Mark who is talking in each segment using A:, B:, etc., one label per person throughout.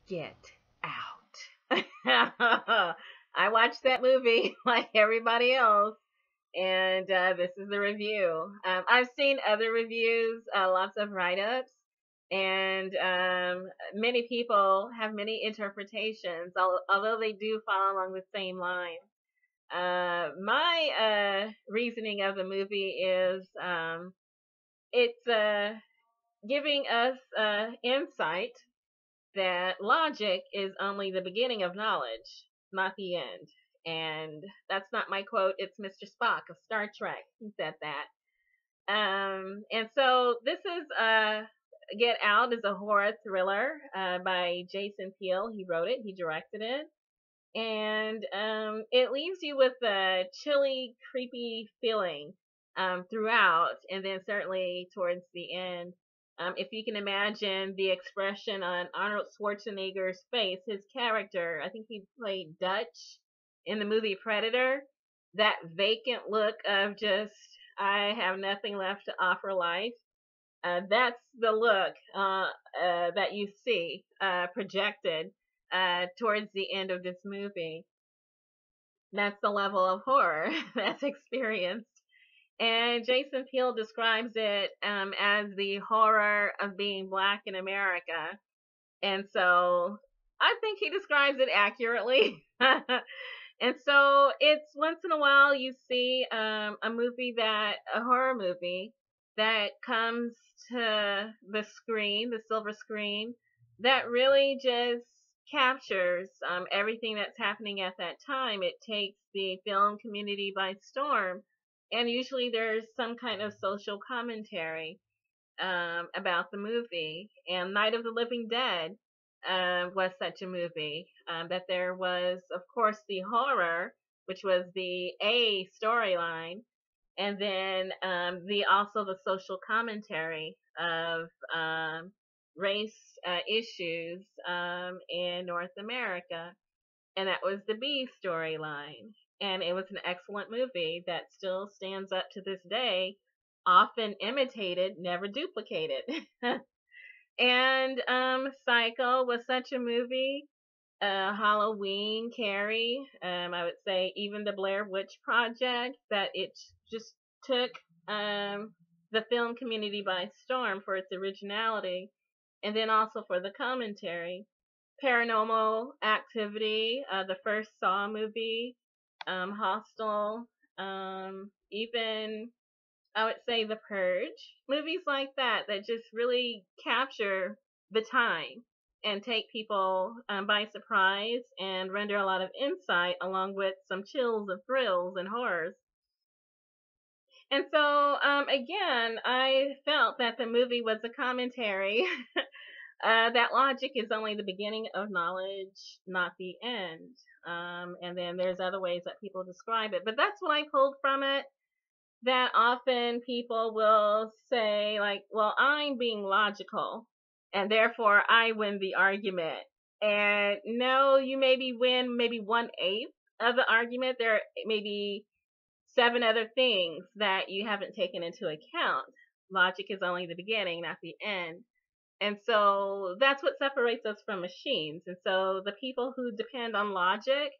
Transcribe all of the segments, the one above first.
A: Get Out. I watched that movie like everybody else, and this is the review. I've seen other reviews, lots of write ups, and many people have many interpretations, although they do follow along the same line. My reasoning of the movie is it's giving us insight that logic is only the beginning of knowledge, not the end. And that's not my quote, it's Mr. Spock of Star Trek. He said that. And so this is Get Out is a horror thriller by Jason Peele. He wrote it, he directed it. And it leaves you with a chilly, creepy feeling throughout, and then certainly towards the end. If you can imagine the expression on Arnold Schwarzenegger's face, his character, I think he played Dutch in the movie Predator, that vacant look of just, I have nothing left to offer life. That's the look that you see projected towards the end of this movie. That's the level of horror that's experienced. And Jason Peele describes it as the horror of being black in America. And so I think he describes it accurately. And so it's once in a while you see a horror movie that comes to the screen, the silver screen, that really just captures everything that's happening at that time. It takes the film community by storm, and usually there's some kind of social commentary about the movie. And Night of the Living Dead was such a movie. That there was, of course, the horror, which was the A storyline, and then the also the social commentary of race issues in North America, and that was the B storyline. And it was an excellent movie that still stands up to this day, often imitated, never duplicated. And Psycho was such a movie. Halloween, Carrie, I would say even the Blair Witch Project, that it just took the film community by storm for its originality, and then also for the commentary. Paranormal Activity, the first Saw movie, Hostel, even I would say The Purge, movies like that that just really capture the time and take people by surprise and render a lot of insight along with some chills and thrills and horrors. And so, again, I felt that the movie was a commentary that logic is only the beginning of knowledge, not the end. And then there's other ways that people describe it. But that's what I pulled from it. That often people will say, like, well, I'm being logical, and therefore I win the argument. And no, you maybe win maybe 1/8 of the argument. There may be 7 other things that you haven't taken into account. Logic is only the beginning, not the end. And so that's what separates us from machines. And so the people who depend on logic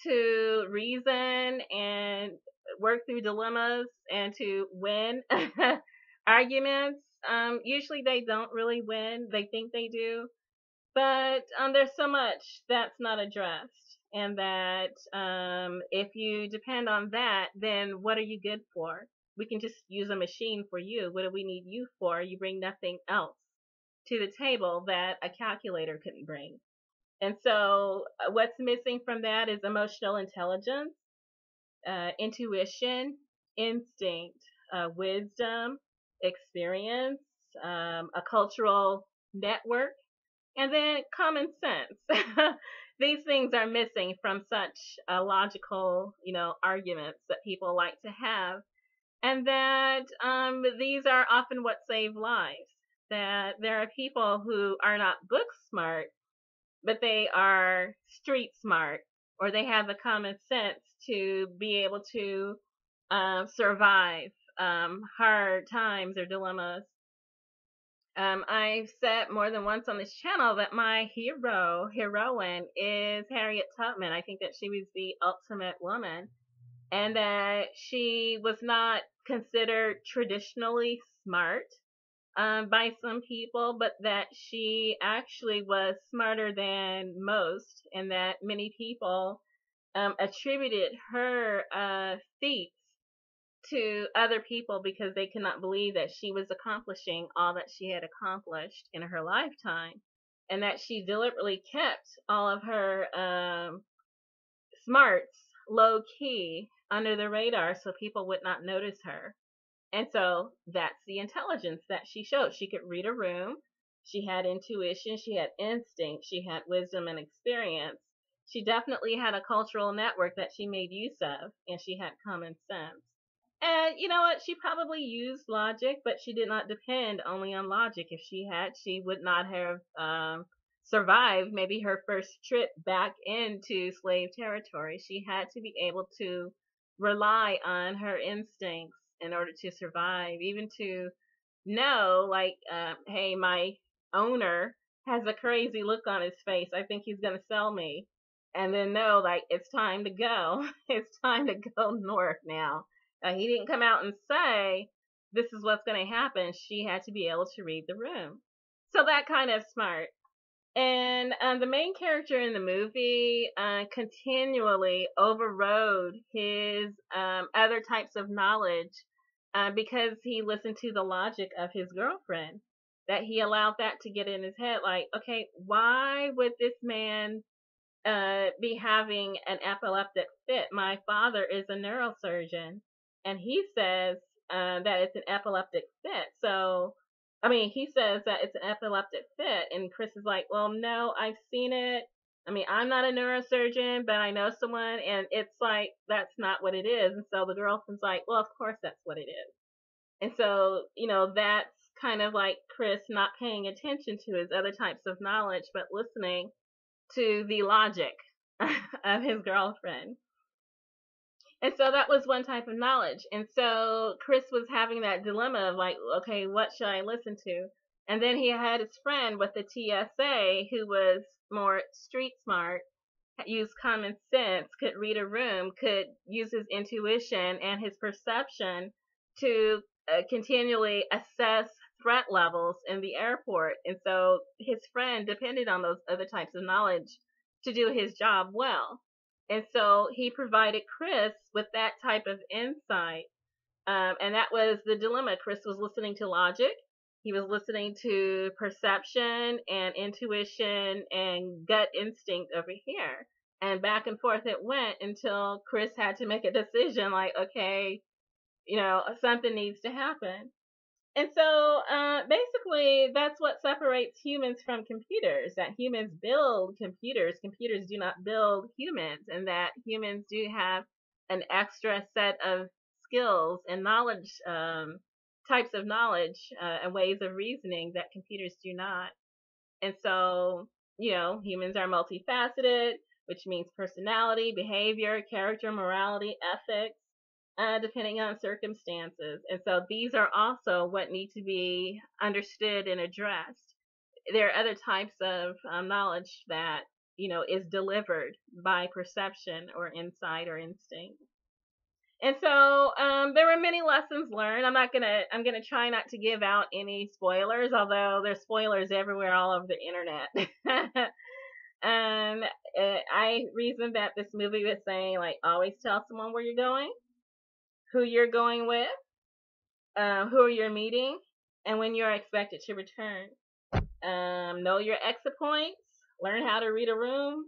A: to reason and work through dilemmas and to win arguments, usually they don't really win. They think they do. But there's so much that's not addressed. And that if you depend on that, then what are you good for? We can just use a machine for you. What do we need you for? You bring nothing else to the table that a calculator couldn't bring. And so, what's missing from that is emotional intelligence, intuition, instinct, wisdom, experience, a cultural network, and then common sense. These things are missing from such logical, arguments that people like to have, and that these are often what save lives. That there are people who are not book smart, but they are street smart, or they have the common sense to be able to survive hard times or dilemmas. I've said more than once on this channel that my heroine is Harriet Tubman. I think that she was the ultimate woman, and that she was not considered traditionally smart by some people, but that she actually was smarter than most, and that many people attributed her feats to other people because they could not believe that she was accomplishing all that she had accomplished in her lifetime, and that she deliberately kept all of her smarts low key under the radar so people would not notice her. And so that's the intelligence that she showed. She could read a room. She had intuition. She had instinct. She had wisdom and experience. She definitely had a cultural network that she made use of, and she had common sense. And you know what? She probably used logic, but she did not depend only on logic. If she had, she would not have survived maybe her first trip back into slave territory. She had to be able to rely on her instincts in order to survive, even to know, like, hey, my owner has a crazy look on his face. I think he's going to sell me. And then know, like, it's time to go. It's time to go north now. He didn't come out and say, this is what's going to happen. She had to be able to read the room. So that kind of smart. And the main character in the movie continually overrode his other types of knowledge because he listened to the logic of his girlfriend. That he allowed that to get in his head. Like, okay, why would this man be having an epileptic fit? My father is a neurosurgeon, and he says that it's an epileptic fit. So, I mean, he says that it's an epileptic fit, and Chris is like, well, no, I've seen it. I mean, I'm not a neurosurgeon, but I know someone, and it's like, that's not what it is. And so the girlfriend's like, well, of course that's what it is. And so, you know, that's kind of like Chris not paying attention to his other types of knowledge, but listening to the logic of his girlfriend. And so that was one type of knowledge. And so Chris was having that dilemma of like, okay, what should I listen to? And then he had his friend with the TSA who was more street smart, used common sense, could read a room, could use his intuition and his perception to continually assess threat levels in the airport. And so his friend depended on those other types of knowledge to do his job well. And so he provided Chris with that type of insight. And that was the dilemma. Chris was listening to logic. He was listening to perception and intuition and gut instinct over here. And back and forth it went until Chris had to make a decision like, okay, you know, something needs to happen. And so basically, that's what separates humans from computers, that humans build computers. Computers do not build humans, and that humans do have an extra set of skills and knowledge, types of knowledge and ways of reasoning that computers do not. And so, you know, humans are multifaceted, which means personality, behavior, character, morality, ethics. Depending on circumstances. And so these are also what need to be understood and addressed. There are other types of knowledge that, you know, is delivered by perception or insight or instinct. And so there were many lessons learned. I'm gonna try not to give out any spoilers, although there's spoilers everywhere all over the internet. And I reasoned that this movie was saying, like, always tell someone where you're going, who you're going with, who you're meeting, and when you're expected to return. Know your exit points, learn how to read a room,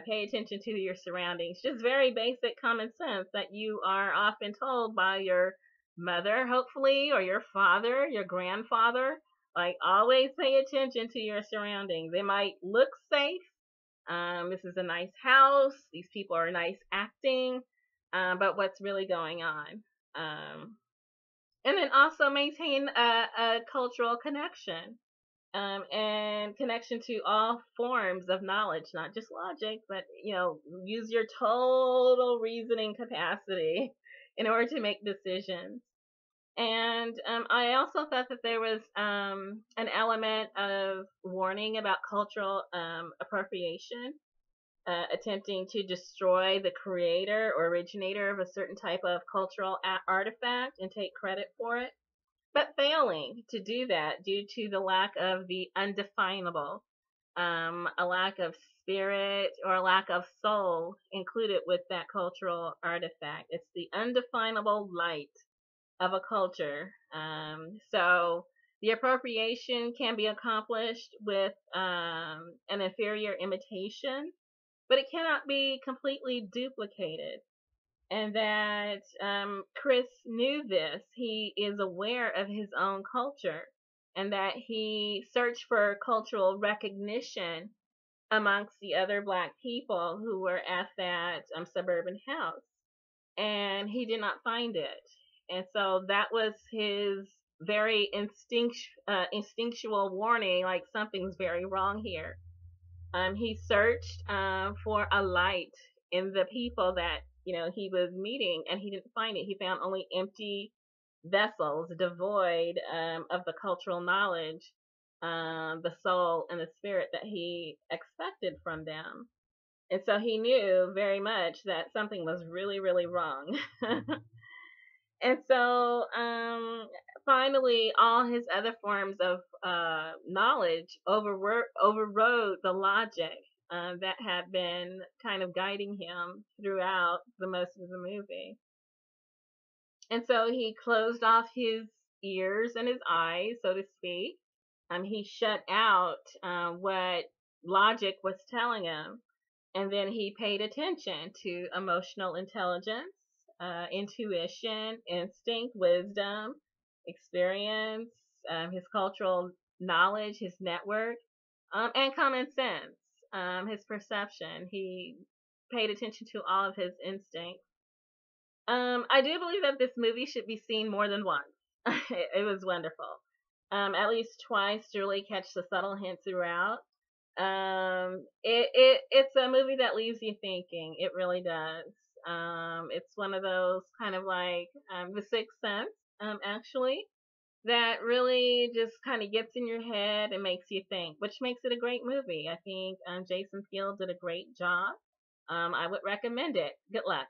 A: pay attention to your surroundings. Just very basic common sense that you are often told by your mother, hopefully, or your father, your grandfather. Like, always pay attention to your surroundings. They might look safe. This is a nice house. These people are nice acting. But what's really going on. And then also maintain a cultural connection and connection to all forms of knowledge, not just logic, but, you know, use your total reasoning capacity in order to make decisions. And I also thought that there was an element of warning about cultural appropriation, attempting to destroy the creator or originator of a certain type of cultural artifact and take credit for it, but failing to do that due to the lack of the undefinable, a lack of spirit or a lack of soul included with that cultural artifact. It's the undefinable light of a culture. So the appropriation can be accomplished with an inferior imitation, but it cannot be completely duplicated. And that Chris knew this. He is aware of his own culture, and that he searched for cultural recognition amongst the other Black people who were at that suburban house, and he did not find it. And so that was his very instinctual warning, like something's very wrong here. He searched for a light in the people that he was meeting, and he didn't find it. He found only empty vessels, devoid of the cultural knowledge, the soul, and the spirit that he expected from them. And so he knew very much that something was really, really wrong. And so finally, all his other forms of knowledge overrode the logic that had been kind of guiding him throughout the most of the movie. And so he closed off his ears and his eyes, so to speak. He shut out what logic was telling him. And then he paid attention to emotional intelligence, intuition, instinct, wisdom, experience, his cultural knowledge, his network, and common sense, his perception. He paid attention to all of his instincts. I do believe that this movie should be seen more than once. It was wonderful. At least twice to really catch the subtle hints throughout. It's a movie that leaves you thinking. It really does. It's one of those kind of like The Sixth Sense, actually, that really just kind of gets in your head and makes you think, which makes it a great movie. I think Jason Field did a great job. I would recommend it. Good luck.